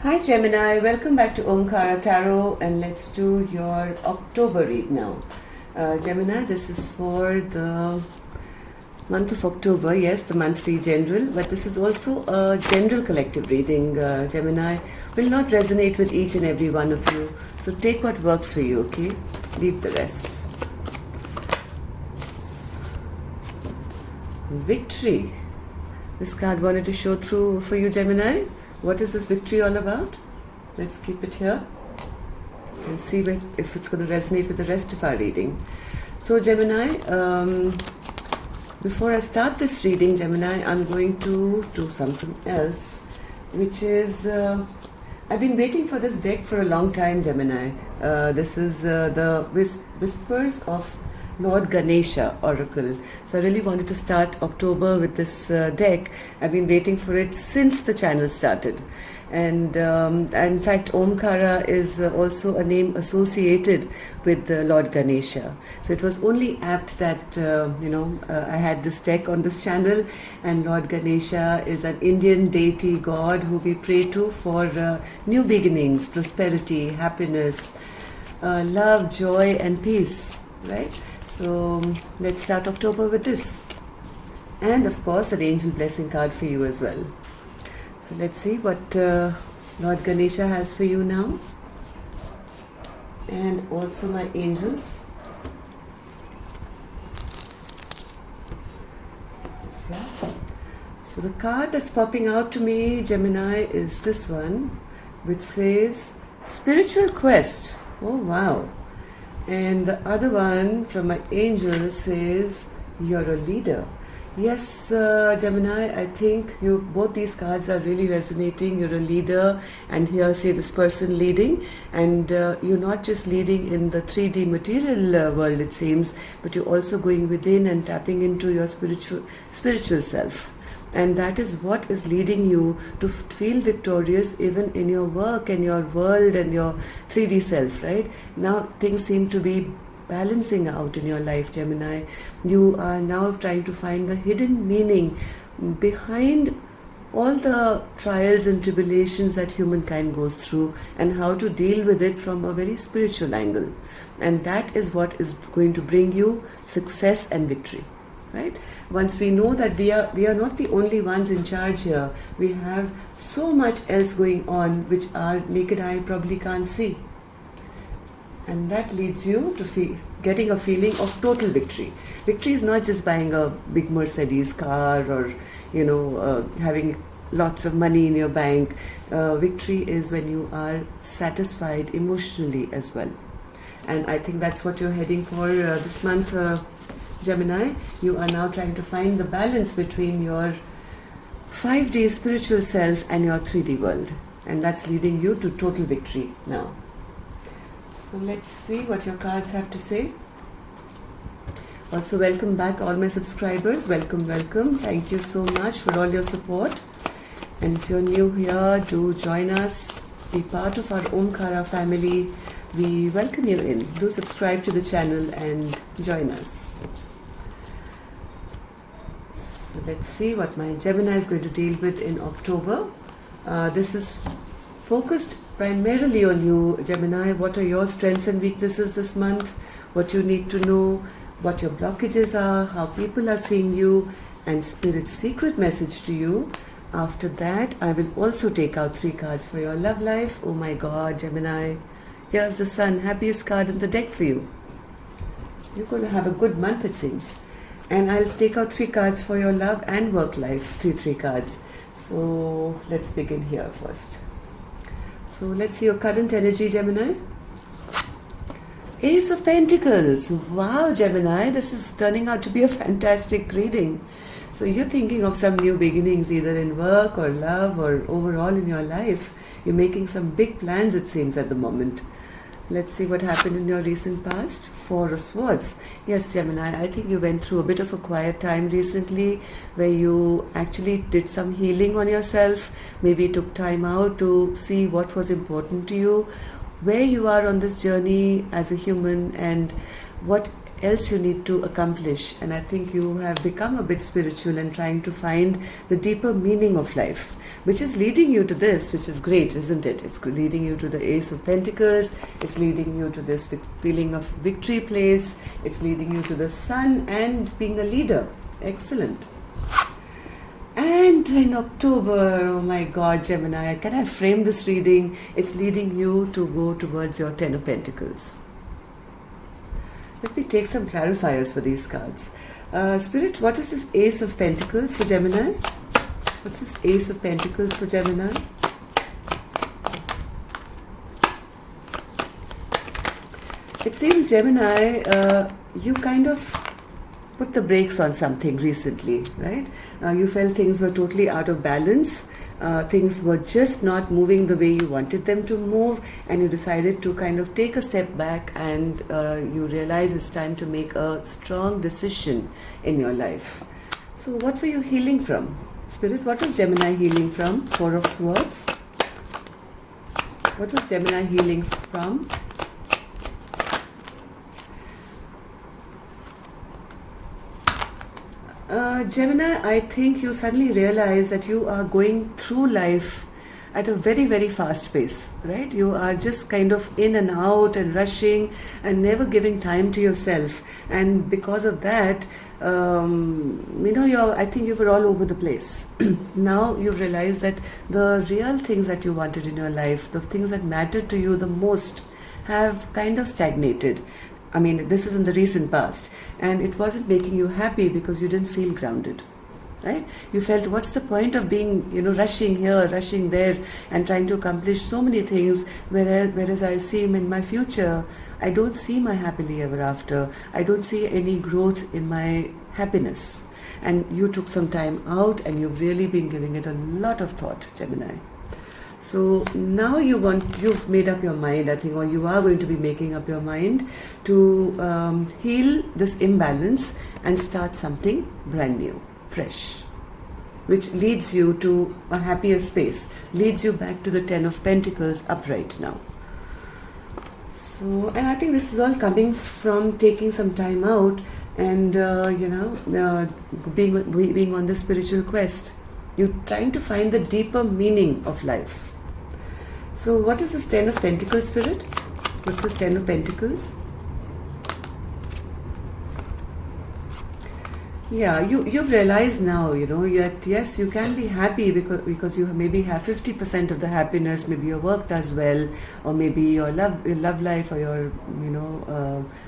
Hi Gemini, welcome back to Omkara Tarot, and let's do your October read now. Gemini, this is for the month of October, yes, the monthly general, but this is also a general collective reading. Gemini will not resonate with each and every one of you, so take what works for you, okay? Leave the rest. Victory. This card wanted to show through for you, Gemini. What is this victory all about? Let's keep it here and see if it's going to resonate with the rest of our reading. So Gemini, before I start this reading, Gemini, I'm going to do something else, which is, I've been waiting for this deck for a long time, Gemini. This is the Whispers of Lord Ganesha Oracle. So I really wanted to start October with this deck. I've been waiting for it since the channel started. And in fact, Omkara is also a name associated with Lord Ganesha. So it was only apt that, I had this deck on this channel, and Lord Ganesha is an Indian deity god who we pray to for new beginnings, prosperity, happiness, love, joy and peace, right? So let's start October with this. And of course an angel blessing card for you as well. So let's see what Lord Ganesha has for you now. And also my angels. So the card that's popping out to me, Gemini, is this one, which says Spiritual Quest. Oh wow. And the other one from my angel says, you're a leader. Yes, Gemini, I think both these cards are really resonating. You're a leader, and here say this person leading, and you're not just leading in the 3D material world, it seems, but you're also going within and tapping into your spiritual self. And that is what is leading you to feel victorious even in your work and your world and your 3D self, right? Now things seem to be balancing out in your life, Gemini. You are now trying to find the hidden meaning behind all the trials and tribulations that humankind goes through, and how to deal with it from a very spiritual angle. And that is what is going to bring you success and victory. Right? Once we know that we are not the only ones in charge here, we have so much else going on which our naked eye probably can't see. And that leads you to getting a feeling of total victory. Victory is not just buying a big Mercedes car or, having lots of money in your bank. Victory is when you are satisfied emotionally as well. And I think that's what you're heading for this month, Gemini. You are now trying to find the balance between your 5D spiritual self and your 3D world. And that's leading you to total victory now. So let's see what your cards have to say. Also, welcome back all my subscribers. Welcome. Thank you so much for all your support. And if you're new here, do join us. Be part of our Omkara family. We welcome you in. Do subscribe to the channel and join us. So let's see what my Gemini is going to deal with in October. This is focused primarily on you, Gemini. What are your strengths and weaknesses this month? What you need to know, what your blockages are, how people are seeing you, and Spirit's secret message to you. After that, I will also take out 3 cards for your love life. Oh my God, Gemini. Here's the Sun, happiest card in the deck for you. You're going to have a good month, it seems. And I'll take out 3 cards for your love and work life, 3 cards. So let's begin here first. So let's see your current energy, Gemini. Ace of Pentacles. Wow, Gemini, this is turning out to be a fantastic reading. So you're thinking of some new beginnings, either in work or love or overall in your life. You're making some big plans, it seems, at the moment. Let's see what happened in your recent past. 4 of Swords. Yes, Gemini, I think you went through a bit of a quiet time recently where you actually did some healing on yourself. Maybe took time out to see what was important to you, where you are on this journey as a human, and what else you need to accomplish. And I think you have become a bit spiritual and trying to find the deeper meaning of life, which is leading you to this, which is great, isn't it? It's leading you to the Ace of Pentacles. It's leading you to this feeling of victory place. It's leading you to the Sun and being a leader. Excellent. And in October, oh my God, Gemini, can I frame this reading? It's leading you to go towards your Ten of Pentacles. Let me take some clarifiers for these cards. Spirit, what is this Ace of Pentacles for Gemini? What's this Ace of Pentacles for Gemini? It seems, Gemini, you kind of put the brakes on something recently, right? You felt things were totally out of balance. Things were just not moving the way you wanted them to move, and you decided to kind of take a step back, and you realize it's time to make a strong decision in your life. So what were you healing from? Spirit, what was Gemini healing from? Four of Swords. What was Gemini healing from? Gemini, I think you suddenly realize that you are going through life at a very, very fast pace, right? You are just kind of in and out and rushing and never giving time to yourself. And because of that, I think you were all over the place. Now you realize that the real things that you wanted in your life, the things that mattered to you the most, have kind of stagnated. I mean, this is in the recent past, and it wasn't making you happy because you didn't feel grounded, right? You felt, what's the point of being, rushing here, rushing there, and trying to accomplish so many things, whereas I see in my future, I don't see my happily ever after. I don't see any growth in my happiness. And you took some time out, and you've really been giving it a lot of thought, Gemini. So now you've made up your mind, I think, or you are going to be making up your mind to heal this imbalance and start something brand new, fresh, which leads you to a happier space, leads you back to the Ten of Pentacles upright now. So, and I think this is all coming from taking some time out and, being on the spiritual quest. You're trying to find the deeper meaning of life. So what is this Ten of Pentacles, Spirit? What's this Ten of Pentacles? Yeah, you've realized now, that yes, you can be happy because you maybe have 50% of the happiness. Maybe your work does well, or maybe your love life or your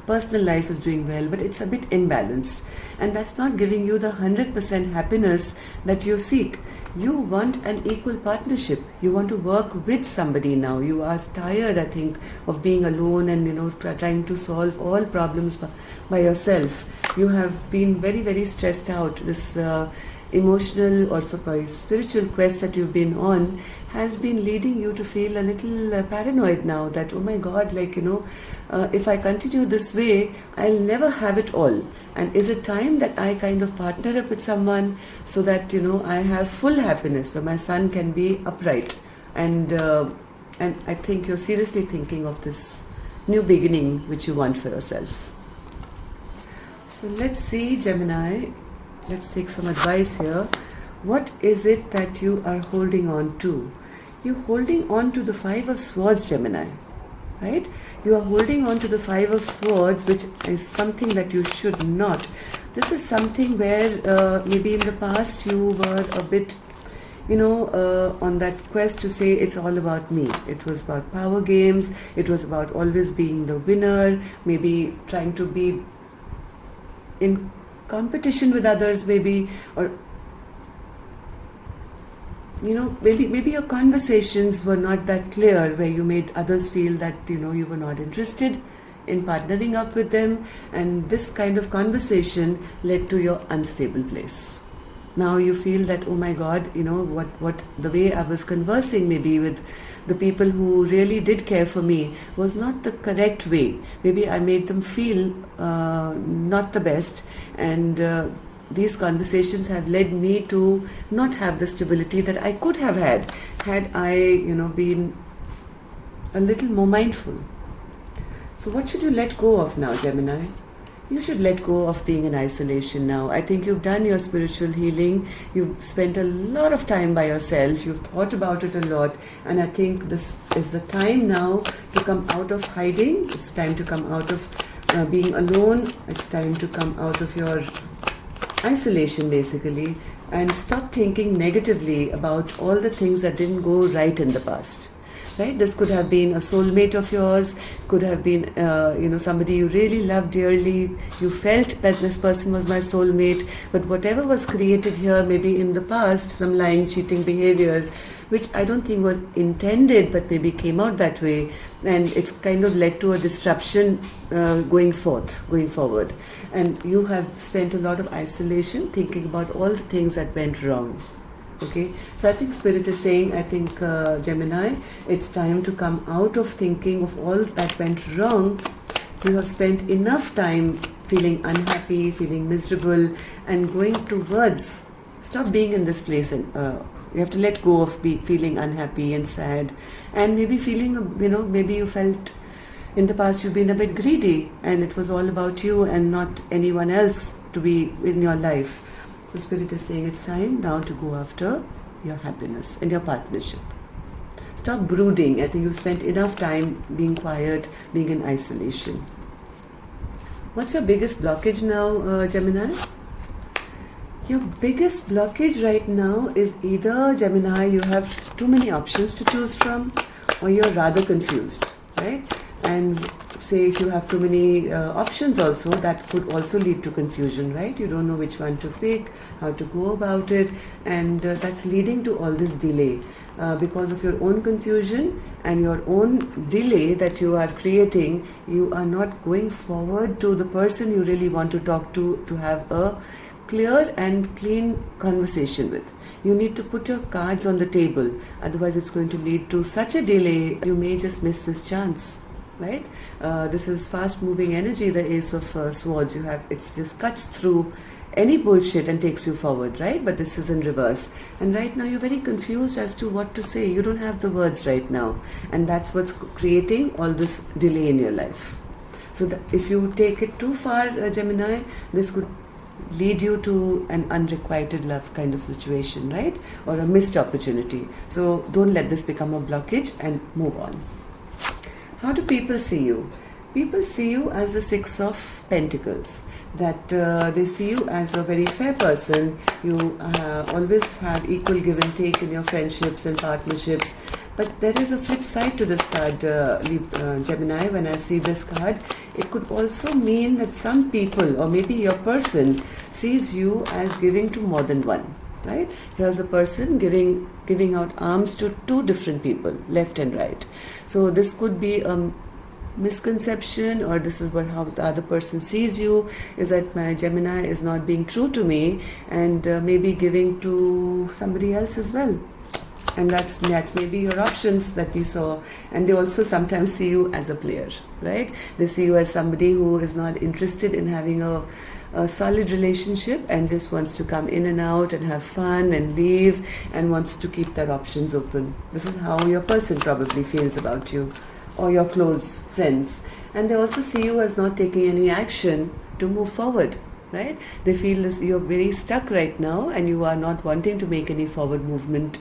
personal life is doing well, but it's a bit imbalanced, and that's not giving you the 100% happiness that you seek. You want an equal partnership. You want to work with somebody now. You are tired, I think, of being alone and trying to solve all problems by yourself. You have been very, very stressed out. This emotional or spiritual quest that you've been on has been leading you to feel a little paranoid now that, oh my God, if I continue this way, I'll never have it all. And is it time that I kind of partner up with someone so that, I have full happiness where my Sun can be upright? And I think you're seriously thinking of this new beginning which you want for yourself. So let's see, Gemini. Let's take some advice here. What is it that you are holding on to? You're holding on to the Five of Swords, Gemini, right? You are holding on to the Five of Swords, which is something that you should not. This is something where maybe in the past you were a bit, on that quest to say it's all about me. It was about power games. It was about always being the winner, maybe trying to be in competition with others, maybe, or maybe your conversations were not that clear, where you made others feel that you were not interested in partnering up with them, and this kind of conversation led to your unstable place. Now you feel that, oh my God, what the way I was conversing maybe with the people who really did care for me was not the correct way. Maybe I made them feel not the best, and these conversations have led me to not have the stability that I could have had I been a little more mindful. So what should you let go of now, Gemini? you should let go of being in isolation now. I think you've done your spiritual healing. You've spent a lot of time by yourself. You've thought about it a lot. And I think this is the time now to come out of hiding. It's time to come out of being alone. It's time to come out of your isolation, basically, and stop thinking negatively about all the things that didn't go right in the past. Right? This could have been a soulmate of yours, could have been somebody you really loved dearly. You felt that this person was my soulmate, but whatever was created here, maybe in the past, some lying, cheating behavior, which I don't think was intended, but maybe came out that way, and it's kind of led to a disruption going forward. And you have spent a lot of isolation thinking about all the things that went wrong. Okay, so I think Spirit is saying, Gemini, it's time to come out of thinking of all that went wrong. You have spent enough time feeling unhappy, feeling miserable, and going towards, stop being in this place. And you have to let go of feeling unhappy and sad, and maybe feeling, maybe you felt in the past you've been a bit greedy, and it was all about you and not anyone else to be in your life. So Spirit is saying it's time now to go after your happiness and your partnership. Stop brooding. I think you've spent enough time being quiet, being in isolation. What's your biggest blockage now, Gemini? Your biggest blockage right now is either, Gemini, you have too many options to choose from, or you're rather confused, right? And say if you have too many options also, that could also lead to confusion, right? You don't know which one to pick, how to go about it, and that's leading to all this delay. Because of your own confusion and your own delay that you are creating, you are not going forward to the person you really want to talk to have a clear and clean conversation with. You need to put your cards on the table, otherwise it's going to lead to such a delay, you may just miss this chance. Right? This is fast-moving energy, the Ace of Swords. It just cuts through any bullshit and takes you forward, right? But this is in reverse. And right now you're very confused as to what to say. You don't have the words right now. And that's what's creating all this delay in your life. So if you take it too far, Gemini, this could lead you to an unrequited love kind of situation, right? Or a missed opportunity. So don't let this become a blockage and move on. How do people see you? People see you as the Six of Pentacles, that they see you as a very fair person. You always have equal give and take in your friendships and partnerships. But there is a flip side to this card, Gemini. When I see this card, it could also mean that some people, or maybe your person, sees you as giving to more than one. Right? Here's a person giving out arms to two different people, left and right. So this could be a misconception, or this is how the other person sees you, is that my Gemini is not being true to me and maybe giving to somebody else as well. And that's maybe your options that we saw. And they also sometimes see you as a player, right? They see you as somebody who is not interested in having a solid relationship and just wants to come in and out and have fun and leave and wants to keep their options open. This is how your person probably feels about you, or your close friends. And they also see you as not taking any action to move forward, right? They feel you're very stuck right now and you are not wanting to make any forward movement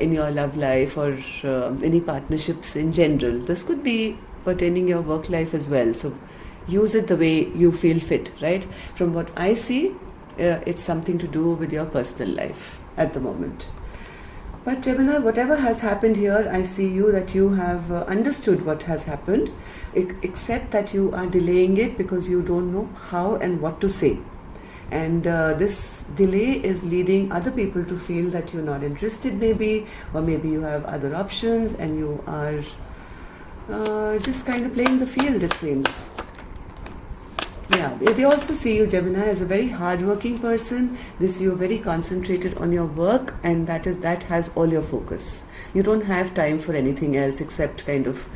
in your love life or any partnerships in general. This could be pertaining your work life as well. So use it the way you feel fit, right? From what I see, it's something to do with your personal life at the moment. But Gemini, whatever has happened here, I see you that you have understood what has happened, except that you are delaying it because you don't know how and what to say. And this delay is leading other people to feel that you're not interested maybe, or maybe you have other options and you are just kind of playing the field, it seems. Yeah, they also see you, Gemini, as a very hardworking person. They see you very concentrated on your work, and that has all your focus. You don't have time for anything else except kind of,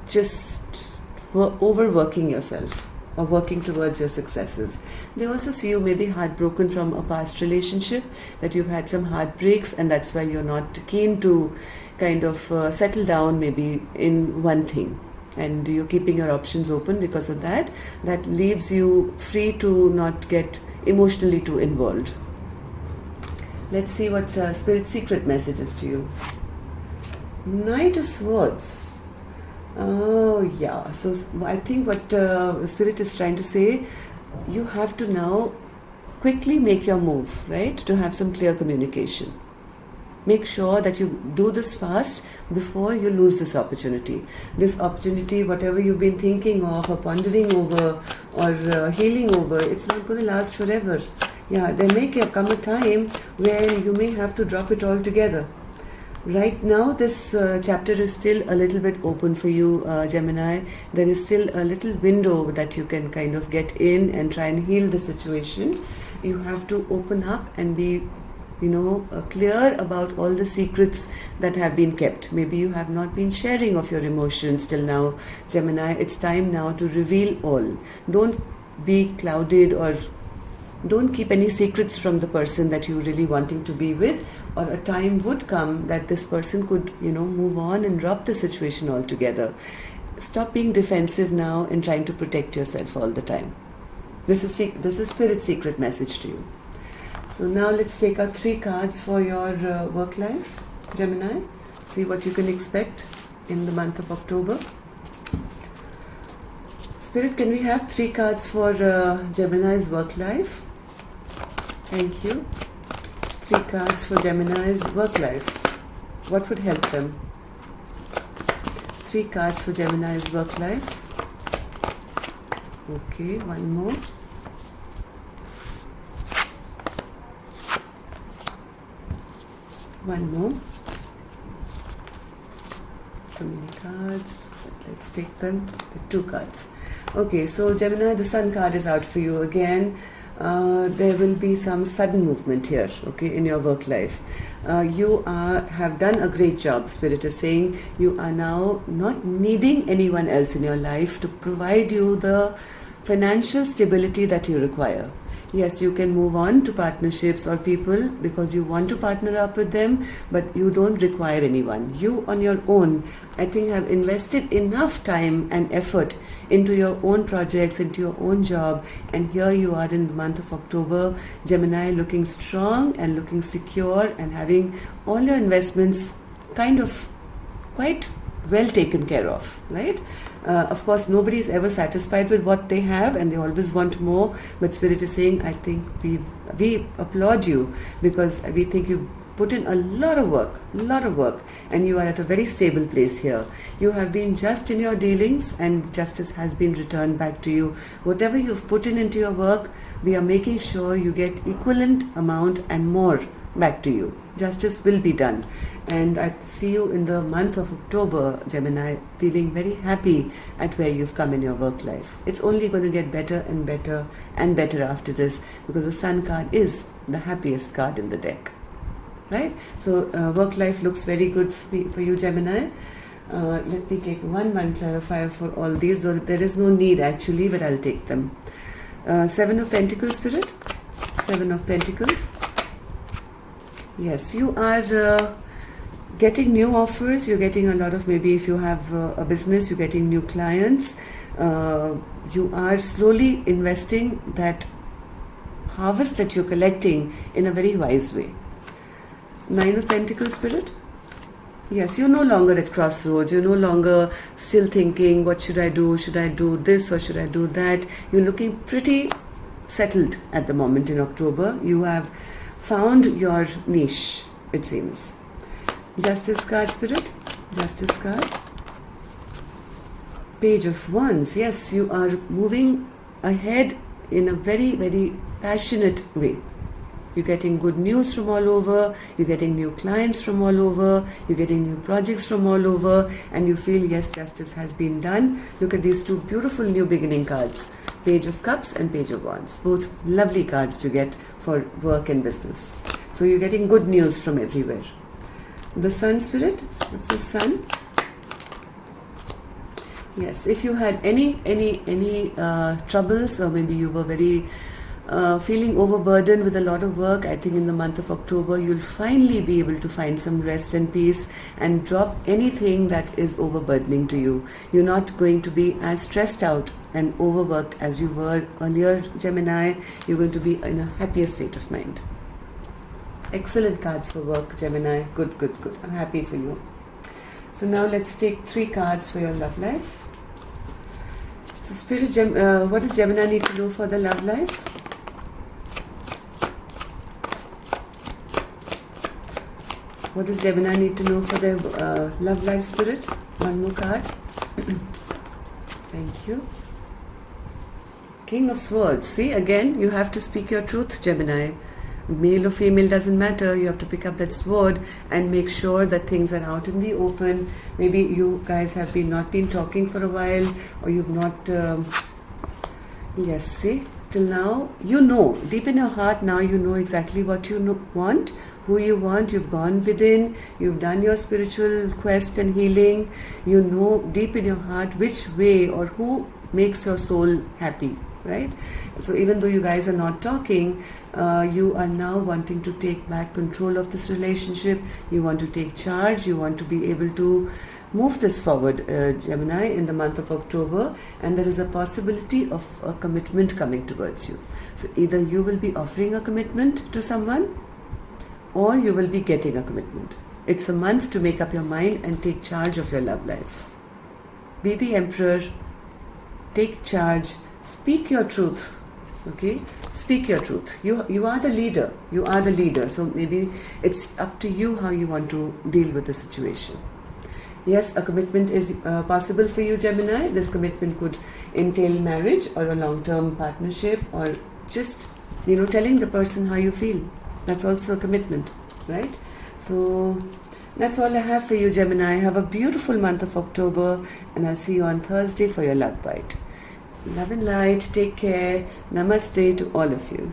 just overworking yourself or working towards your successes. They also see you maybe heartbroken from a past relationship, that you've had some heartbreaks, and that's why you're not keen to kind of settle down maybe in one thing. and you're keeping your options open because of that. That leaves you free to not get emotionally too involved. Let's see what Spirit secret message is to you. Knight of Swords. Oh yeah, so I think what Spirit is trying to say, you have to now quickly make your move, right, to have some clear communication. Make sure that you do this fast before you lose this opportunity. This opportunity, whatever you've been thinking of or pondering over or healing over, it's not going to last forever. Yeah, there may come a time where you may have to drop it all together. Right now, this chapter is still a little bit open for you, Gemini. There is still a little window that you can kind of get in and try and heal the situation. You have to open up and be clear about all the secrets that have been kept. Maybe you have not been sharing of your emotions till now, Gemini. It's time now to reveal all. Don't be clouded, or don't keep any secrets from the person that you're really wanting to be with, or a time would come that this person could, move on and drop the situation altogether. Stop being defensive now and trying to protect yourself all the time. This is Spirit's secret message to you. So now let's take out 3 cards for your work life, Gemini. See what you can expect in the month of October. Spirit, can we have 3 cards for Gemini's work life? Thank you. 3 cards for Gemini's work life. What would help them? 3 cards for Gemini's work life. Okay, one more. One more. Too many cards. Let's take them. The 2 cards. Okay, so Gemini, the Sun card is out for you again. There will be some sudden movement here, okay, in your work life. You have done a great job, Spirit is saying. You are now not needing anyone else in your life to provide you the financial stability that you require. Yes, you can move on to partnerships or people because you want to partner up with them, but you don't require anyone. You on your own, I think, have invested enough time and effort into your own projects, into your own job, and here you are in the month of October, Gemini, looking strong and looking secure and having all your investments kind of quite well taken care of, right? Of course, nobody is ever satisfied with what they have and they always want more, but Spirit is saying, I think we applaud you because we think you've put in a lot of work, and you are at a very stable place here. You have been just in your dealings and justice has been returned back to you. Whatever you've put into your work, we are making sure you get equivalent amount and more back to you. Justice will be done. And I see you in the month of October, Gemini, feeling very happy at where you've come in your work life. It's only going to get better and better and better after this because the Sun card is the happiest card in the deck. Right? So work life looks very good for you, Gemini. Let me take one clarifier for all these. There is no need actually, but I'll take them. 7 of Pentacles, Spirit. 7 of Pentacles. Yes, you are getting new offers. You're getting a lot of, maybe if you have a business, you're getting new clients. You are slowly investing that harvest that you're collecting in a very wise way. 9 of Pentacles, Spirit. Yes, you're no longer at crossroads. You're no longer still thinking, what should I do? Should I do this or should I do that? You're looking pretty settled at the moment in October. You have found your niche, it seems. Justice card, Spirit. Justice card. Page of Wands. Yes, you are moving ahead in a very, very passionate way. You're getting good news from all over, you're getting new clients from all over, you're getting new projects from all over, and you feel, yes, justice has been done. Look at these 2 beautiful new beginning cards, Page of Cups and Page of Wands. Both lovely cards to get for work and business. So you're getting good news from everywhere. The Sun, Spirit. It's the Sun. Yes, if you had any troubles, or maybe you were very feeling overburdened with a lot of work, I think in the month of October you'll finally be able to find some rest and peace and drop anything that is overburdening to you. You're not going to be as stressed out and overworked as you were earlier, Gemini. You're going to be in a happier state of mind. Excellent cards for work, Gemini. Good, good, good. I'm happy for you. So now let's take 3 cards for your love life. So Spirit, what does Gemini need to know for the love life? What does Gemini need to know for their love life, Spirit? One more card. Thank you. King of Swords. See, again, you have to speak your truth, Gemini. Male or female doesn't matter. You have to pick up that sword and make sure that things are out in the open. Maybe you guys have not been talking for a while, or you've not... yes, see, till now, you know, deep in your heart now, you know exactly what you want, who you want. You've gone within, you've done your spiritual quest and healing. You know deep in your heart which way or who makes your soul happy, right? So even though you guys are not talking, you are now wanting to take back control of this relationship. You want to take charge. You want to be able to move this forward, Gemini, in the month of October, and there is a possibility of a commitment coming towards you. So either you will be offering a commitment to someone, or you will be getting a commitment. It's a month to make up your mind and take charge of your love life. Be the emperor. Take charge. Speak your truth. Okay? Speak your truth. You are the leader. You are the leader. So maybe it's up to you how you want to deal with the situation. Yes, a commitment is possible for you, Gemini. This commitment could entail marriage or a long-term partnership, or just, telling the person how you feel. That's also a commitment, right? So that's all I have for you, Gemini. Have a beautiful month of October, and I'll see you on Thursday for your Love Bite. Love and light. Take care. Namaste to all of you.